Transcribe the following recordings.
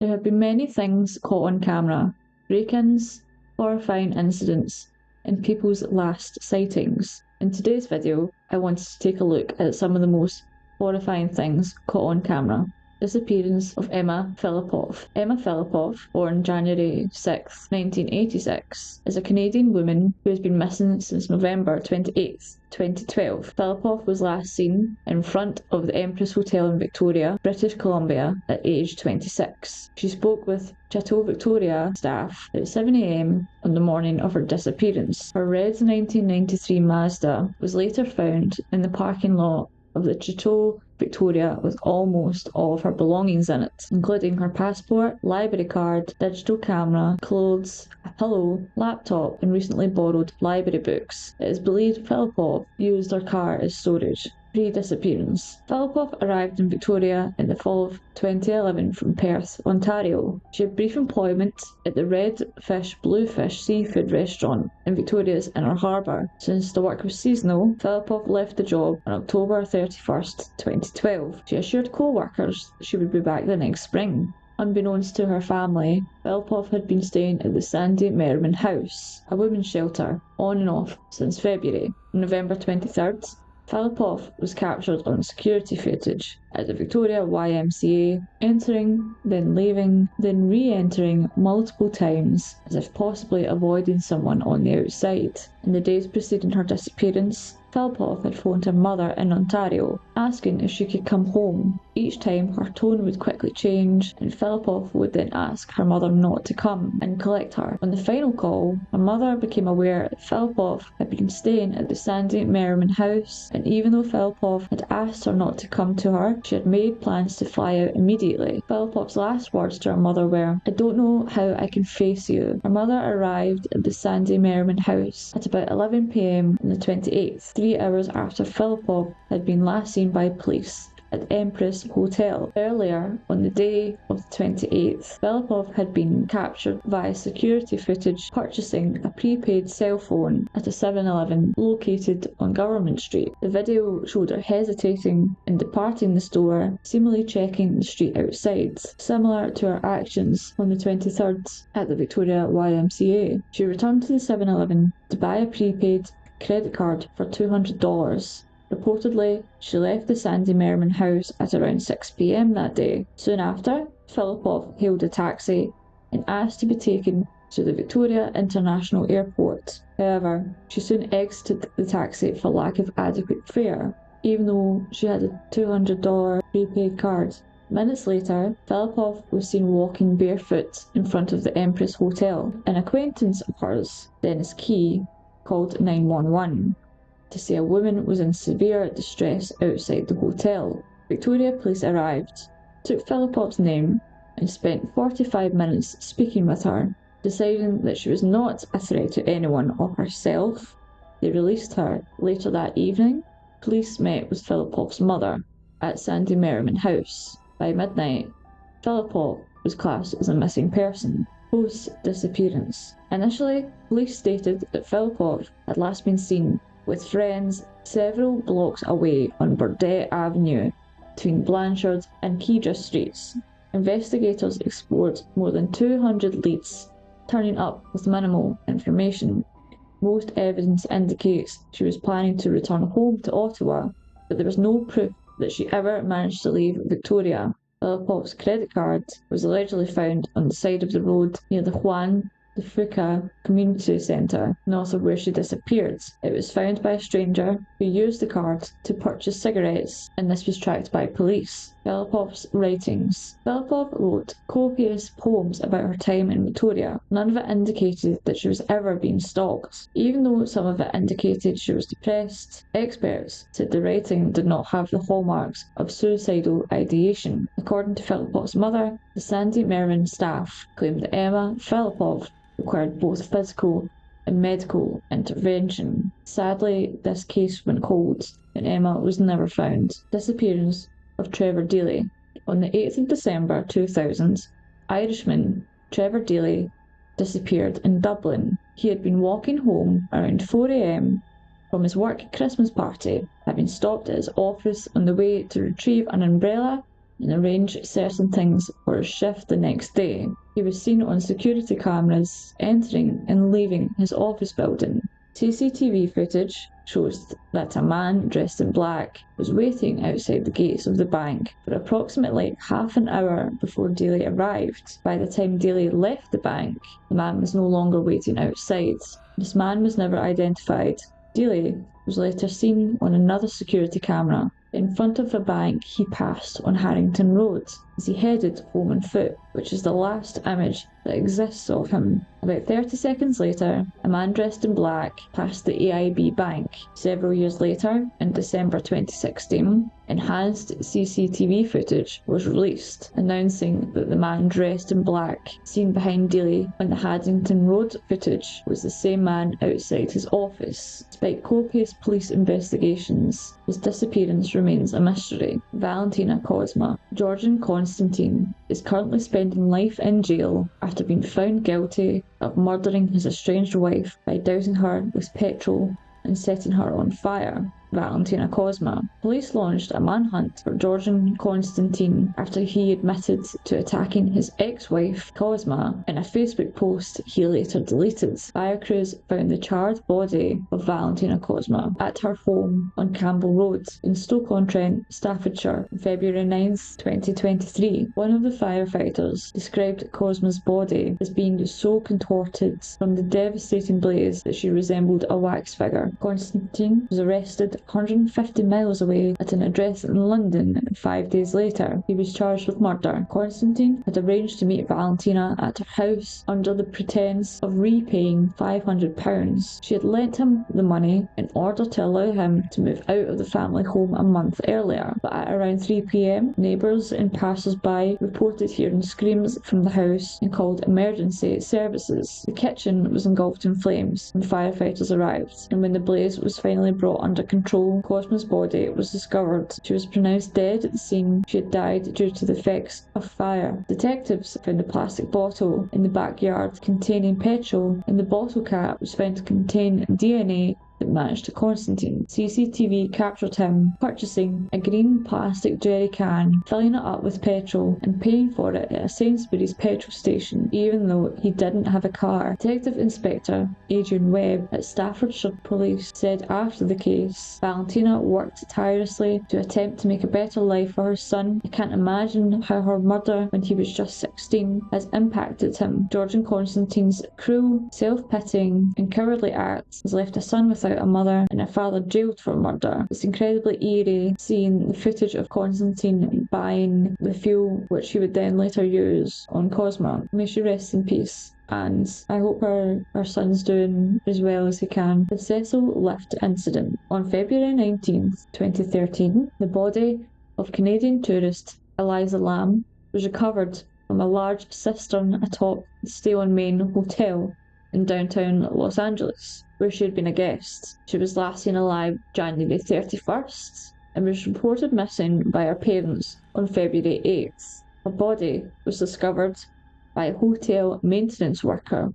There have been many things caught on camera: break-ins, horrifying incidents, and people's last sightings. In today's video, I wanted to take a look at some of the most horrifying things caught on camera. Disappearance of Emma Filipov. Emma Filipov, born January 6, 1986, is a Canadian woman who has been missing since November 28, 2012. Filipov was last seen in front of the Empress Hotel in Victoria, British Columbia, at age 26. She spoke with Chateau Victoria staff at 7 a.m. on the morning of her disappearance. Her red 1993 Mazda was later found in the parking lot of the Chateau Victoria with almost all of her belongings in it, including her passport, library card, digital camera, clothes, a pillow, laptop, and recently borrowed library books. It is believed Filipov used her car as storage. Pre-disappearance. Filipov arrived in Victoria in the fall of 2011 from Perth, Ontario. She had brief employment at the Red Fish Bluefish seafood restaurant in Victoria's Inner Harbour. Since the work was seasonal, Filipov left the job on October 31st, 2012. She assured co-workers she would be back the next spring. Unbeknownst to her family, Filipov had been staying at the Sandy Merriman House, a women's shelter, on and off since February. On November 23rd, Filipov was captured on security footage at the Victoria YMCA, entering, then leaving, then re-entering multiple times, as if possibly avoiding someone on the outside. In the days preceding her disappearance, Filipov had phoned her mother in Ontario, asking if she could come home. Each time her tone would quickly change, and Filipov would then ask her mother not to come and collect her. On the final call, her mother became aware that Filipov had been staying at the Sandy Merriman House, and even though Filipov had asked her not to come to her, she had made plans to fly out immediately. Filipov's last words to her mother were, "I don't know how I can face you." Her mother arrived at the Sandy Merriman House at about 11 p.m. on the 28th, 3 hours after Filipov had been last seen by police at Empress Hotel. Earlier, on the day of the 28th, Filipov had been captured via security footage purchasing a prepaid cell phone at a 7-Eleven located on Government Street. The video showed her hesitating in departing the store, seemingly checking the street outside, similar to her actions on the 23rd at the Victoria YMCA. She returned to the 7-Eleven to buy a prepaid credit card for $200. Reportedly, she left the Sandy Merriman house at around 6 p.m. that day. Soon after, Filipov hailed a taxi and asked to be taken to the Victoria International Airport. However, she soon exited the taxi for lack of adequate fare, even though she had a $200 prepaid card. Minutes later, Filipov was seen walking barefoot in front of the Empress Hotel. An acquaintance of hers, Dennis Key, called 911. To say a woman was in severe distress outside the hotel. Victoria police arrived, took Filipov's name, and spent 45 minutes speaking with her. Deciding that she was not a threat to anyone or herself, they released her. Later that evening, police met with Filipov's mother at Sandy Merriman House. By midnight, Filipov was classed as a missing person. Post-disappearance. Initially, police stated that Filipov had last been seen with friends several blocks away on Burdett Avenue between Blanchard and Kedra Streets. Investigators explored more than 200 leads, turning up with minimal information. Most evidence indicates she was planning to return home to Ottawa, but there was no proof that she ever managed to leave Victoria. Filipov's credit card was allegedly found on the side of the road near the Juan de Fuca Community Centre, north of where she disappeared. It was found by a stranger who used the card to purchase cigarettes, and this was tracked by police. Filipov's writings. Filipov wrote copious poems about her time in Victoria. None of it indicated that she was ever being stalked. Even though some of it indicated she was depressed, experts said the writing did not have the hallmarks of suicidal ideation. According to Filipov's mother, the Sandy Merriman staff claimed that Emma Filipov required both physical and medical intervention. Sadly, this case went cold, and Emma was never found. Disappearance of Trevor D. On the 8th of December 2000, Irishman Trevor D disappeared in Dublin. He had been walking home around 4 a.m. from his work Christmas party, having stopped at his office on the way to retrieve an umbrella and arrange certain things for his shift the next day. He was seen on security cameras entering and leaving his office building. CCTV footage shows that a man dressed in black was waiting outside the gates of the bank for approximately half an hour before Daly arrived. By the time Daly left the bank, the man was no longer waiting outside. This man was never identified. Daly was later seen on another security camera in front of a bank he passed on Harrington Road as he headed home on foot, which is the last image that exists of him. About 30 seconds later, a man dressed in black passed the AIB bank. Several years later, in December 2016, enhanced CCTV footage was released, announcing that the man dressed in black seen behind Daly on the Haddington Road footage was the same man outside his office. Despite copious police investigations, his disappearance remains a mystery. Valentina Cosma. Georgian Constantine is currently spending life in jail after being found guilty of murdering his estranged wife by dousing her with petrol and setting her on fire. Valentina Cosma. Police launched a manhunt for Georgian Constantine after he admitted to attacking his ex-wife Cosma in a Facebook post he later deleted. Fire crews found the charred body of Valentina Cosma at her home on Campbell Road in Stoke-on-Trent, Staffordshire, on February 9, 2023. One of the firefighters described Cosma's body as being so contorted from the devastating blaze that she resembled a wax figure. Constantine was arrested 150 miles away at an address in London 5 days later. He was charged with murder. Constantine had arranged to meet Valentina at her house under the pretense of repaying £500. She had lent him the money in order to allow him to move out of the family home a month earlier, but at around 3 p.m, neighbours and passers-by reported hearing screams from the house and called emergency services. The kitchen was engulfed in flames when firefighters arrived, and when the blaze was finally brought under control, Cosma's body was discovered. She was pronounced dead at the scene. She had died due to the effects of fire. Detectives found a plastic bottle in the backyard containing petrol, and the bottle cap was found to contain DNA that matched to Constantine. CCTV captured him purchasing a green plastic jerry can, filling it up with petrol and paying for it at a Sainsbury's petrol station, even though he didn't have a car. Detective Inspector Adrian Webb at Staffordshire Police said after the case, Valentina worked tirelessly to attempt to make a better life for her son. I can't imagine how her murder when he was just 16 has impacted him. Georgian Constantine's cruel, self-pitying and cowardly act has left a son without a mother and a father jailed for murder. It's incredibly eerie seeing the footage of Constantine buying the fuel which he would then later use on Cosma. May she rest in peace, and I hope her son's doing as well as he can. The Cecil Lift incident. On February 19th, 2013, the body of Canadian tourist Eliza Lamb was recovered from a large cistern atop the Stay on Main Hotel in downtown Los Angeles, where she had been a guest. She was last seen alive January 31st and was reported missing by her parents on February 8th. Her body was discovered by a hotel maintenance worker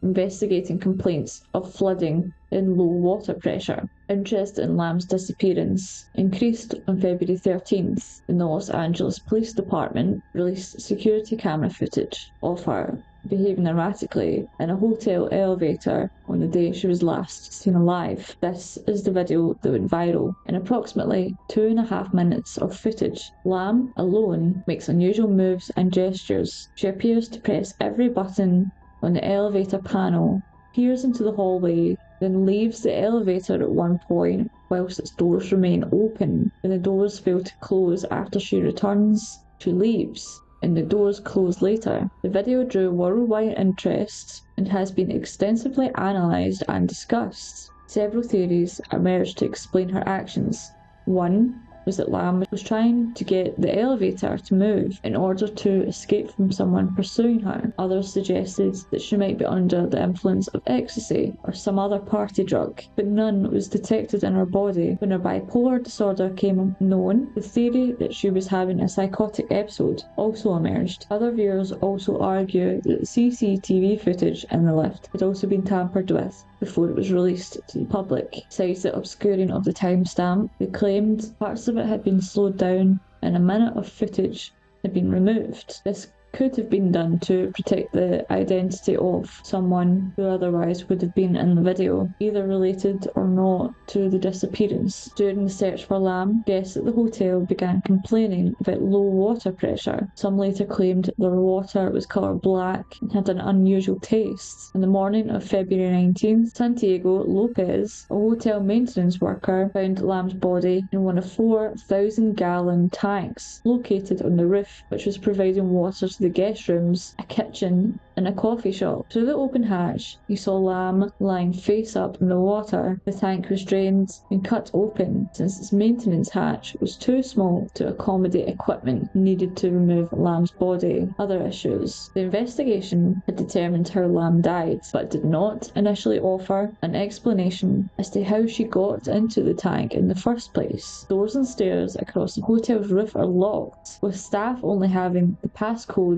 investigating complaints of flooding and low water pressure. Interest in Lamb's disappearance increased on February 13th when the Los Angeles Police Department released security camera footage of her behaving erratically in a hotel elevator on the day she was last seen alive. This is the video that went viral. In approximately 2.5 minutes of footage, Lamb alone makes unusual moves and gestures. She appears to press every button on the elevator panel, peers into the hallway, then leaves the elevator at one point whilst its doors remain open. When the doors fail to close after she returns, she leaves, and the doors close later. The video drew worldwide interest and has been extensively analysed and discussed. Several theories emerged to explain her actions. One was that Lamb was trying to get the elevator to move in order to escape from someone pursuing her. Others suggested that she might be under the influence of ecstasy or some other party drug, but none was detected in her body. When her bipolar disorder came known, the theory that she was having a psychotic episode also emerged. Other viewers also argue that the CCTV footage in the lift had also been tampered with before it was released to the public. Besides the obscuring of the timestamp, they claimed parts of it had been slowed down and a minute of footage had been removed. This could have been done to protect the identity of someone who otherwise would have been in the video, either related or not to the disappearance. During the search for Lamb, guests at the hotel began complaining about low water pressure. Some later claimed their water was coloured black and had an unusual taste. In the morning of February 19th, Santiago Lopez, a hotel maintenance worker, found Lamb's body in one of 4,000-gallon tanks located on the roof, which was providing water to the guest rooms, a kitchen, and a coffee shop. Through the open hatch, he saw Lamb lying face up in the water. The tank was drained and cut open since its maintenance hatch was too small to accommodate equipment needed to remove Lamb's body. Other issues. The investigation had determined how Lamb died, but did not initially offer an explanation as to how she got into the tank in the first place. Doors and stairs across the hotel's roof are locked, with staff only having the passcodes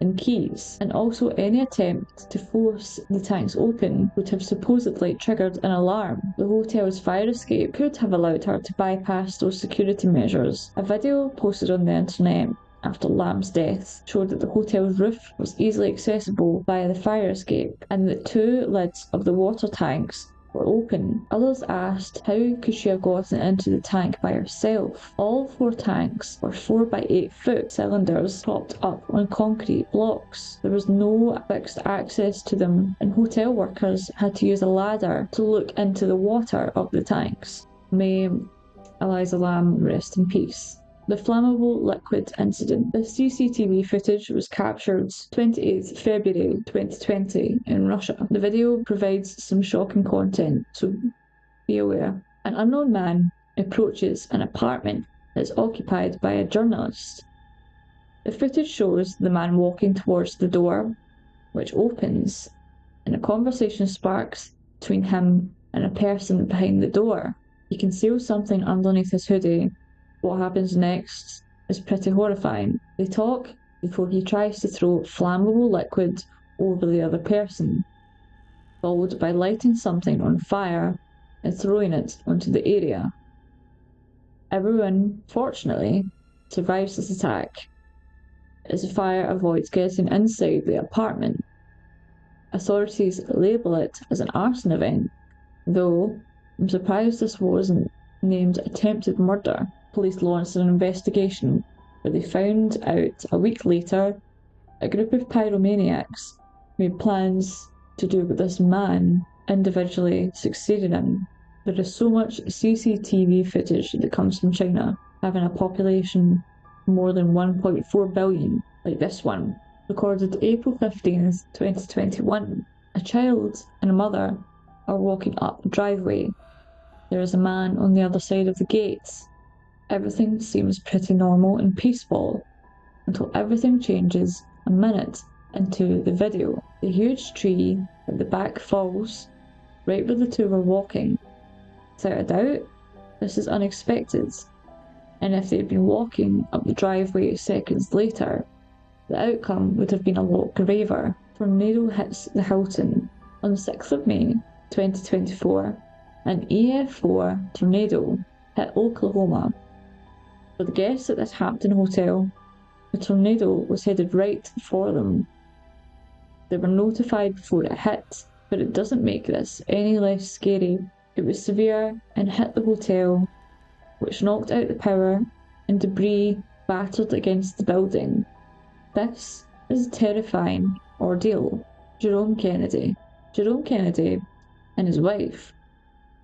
and keys, and also any attempt to force the tanks open would have supposedly triggered an alarm. The hotel's fire escape could have allowed her to bypass those security measures. A video posted on the internet after Lamb's death showed that the hotel's roof was easily accessible via the fire escape, and that 2 lids of the water tanks were open. Others asked how could she have gotten into the tank by herself. All 4 tanks were 4 by 8 foot cylinders propped up on concrete blocks. There was no fixed access to them, and hotel workers had to use a ladder to look into the water of the tanks. May Eliza Lamb rest in peace. The flammable liquid incident. The CCTV footage was captured 28th February 2020 in Russia. The video provides some shocking content, so be aware. An unknown man approaches an apartment that is occupied by a journalist. The footage shows the man walking towards the door, which opens, and a conversation sparks between him and a person behind the door. He conceals something underneath his hoodie. What happens next is pretty horrifying. They talk before he tries to throw flammable liquid over the other person, followed by lighting something on fire and throwing it onto the area. Everyone, fortunately, survives this attack, as the fire avoids getting inside the apartment. Authorities label it as an arson event, though I'm surprised this wasn't named attempted murder. Police launched an investigation where they found out a week later a group of pyromaniacs made plans to do what this man individually succeeded in. There is so much CCTV footage that comes from China, having a population more than 1.4 billion, like this one. Recorded April 15th, 2021. A child and a mother are walking up a driveway. There is a man on the other side of the gates. Everything seems pretty normal and peaceful until everything changes a minute into the video. The huge tree at the back falls right where the 2 were walking. Without a doubt, this is unexpected, and if they had been walking up the driveway seconds later, the outcome would have been a lot graver. Tornado hits the Hilton. On the 6th of May 2024, an EF4 tornado hit Oklahoma. For the guests at this Hampton hotel, the tornado was headed right for them. They were notified before it hit, but it doesn't make this any less scary. It was severe and hit the hotel, which knocked out the power, and debris battered against the building. This is a terrifying ordeal. Jerome Kennedy. Jerome Kennedy and his wife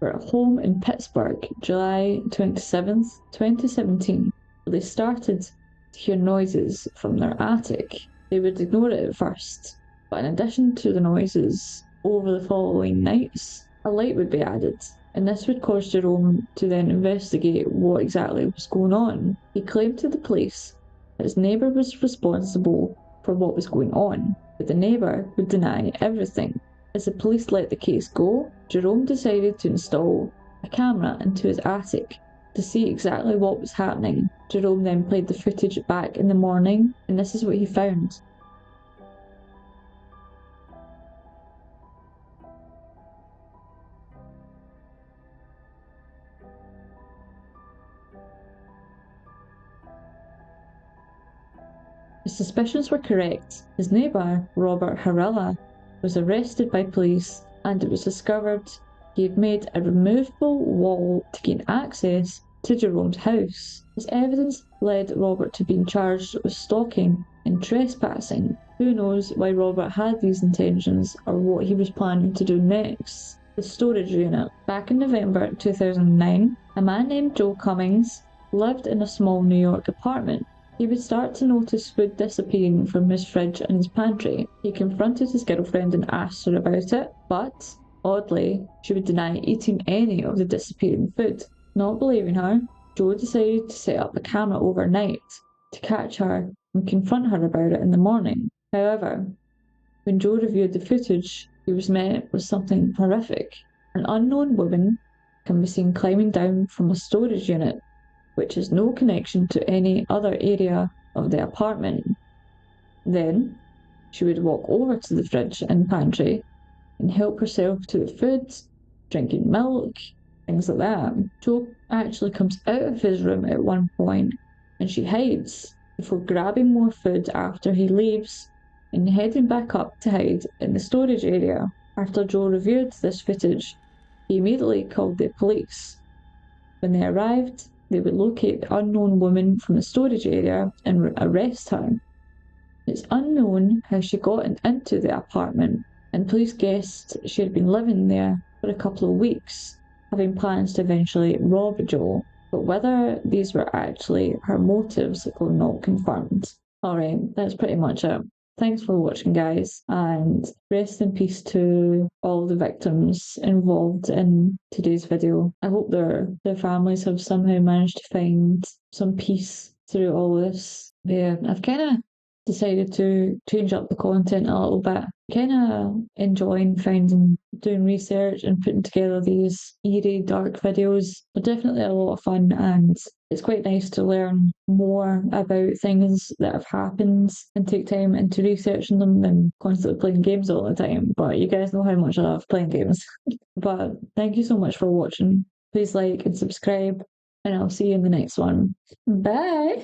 were at home in Pittsburgh, July 27th, 2017. They started to hear noises from their attic. They would ignore it at first, but in addition to the noises, over the following nights, a light would be added, and this would cause Jerome to then investigate what exactly was going on. He claimed to the police that his neighbour was responsible for what was going on, but the neighbour would deny everything. As the police let the case go, Jerome decided to install a camera into his attic to see exactly what was happening. Jerome then played the footage back in the morning, and this is what he found. His suspicions were correct. His neighbour, Robert Harrella, was arrested by police, and it was discovered he had made a removable wall to gain access to Jerome's house. This evidence led Robert to being charged with stalking and trespassing. Who knows why Robert had these intentions or what he was planning to do next. The storage unit. Back in November 2009, a man named Joe Cummings lived in a small New York apartment. He would start to notice food disappearing from his fridge and his pantry. He confronted his girlfriend and asked her about it, but, oddly, she would deny eating any of the disappearing food. Not believing her, Joe decided to set up a camera overnight to catch her and confront her about it in the morning. However, when Joe reviewed the footage, he was met with something horrific. An unknown woman can be seen climbing down from a storage unit, which has no connection to any other area of the apartment. Then, she would walk over to the fridge and pantry and help herself to the food, drinking milk, things like that. Joe actually comes out of his room at one point and she hides before grabbing more food after he leaves and heading back up to hide in the storage area. After Joe reviewed this footage, he immediately called the police. When they arrived, they would locate the unknown woman from the storage area and arrest her. It's unknown how she got into the apartment, and police guessed she had been living there for a couple of weeks, having plans to eventually rob Joe, but whether these were actually her motives were not confirmed. Alright, that's pretty much it. Thanks for watching, guys, and rest in peace to all the victims involved in today's video. I hope their families have somehow managed to find some peace through all this. Yeah, I've kind of decided to change up the content a little bit. Kind of enjoying doing research and putting together these eerie, dark videos. They're definitely a lot of fun, and it's quite nice to learn more about things that have happened and take time into researching them than constantly playing games all the time. But you guys know how much I love playing games. But thank you so much for watching. Please like and subscribe, and I'll see you in the next one. Bye!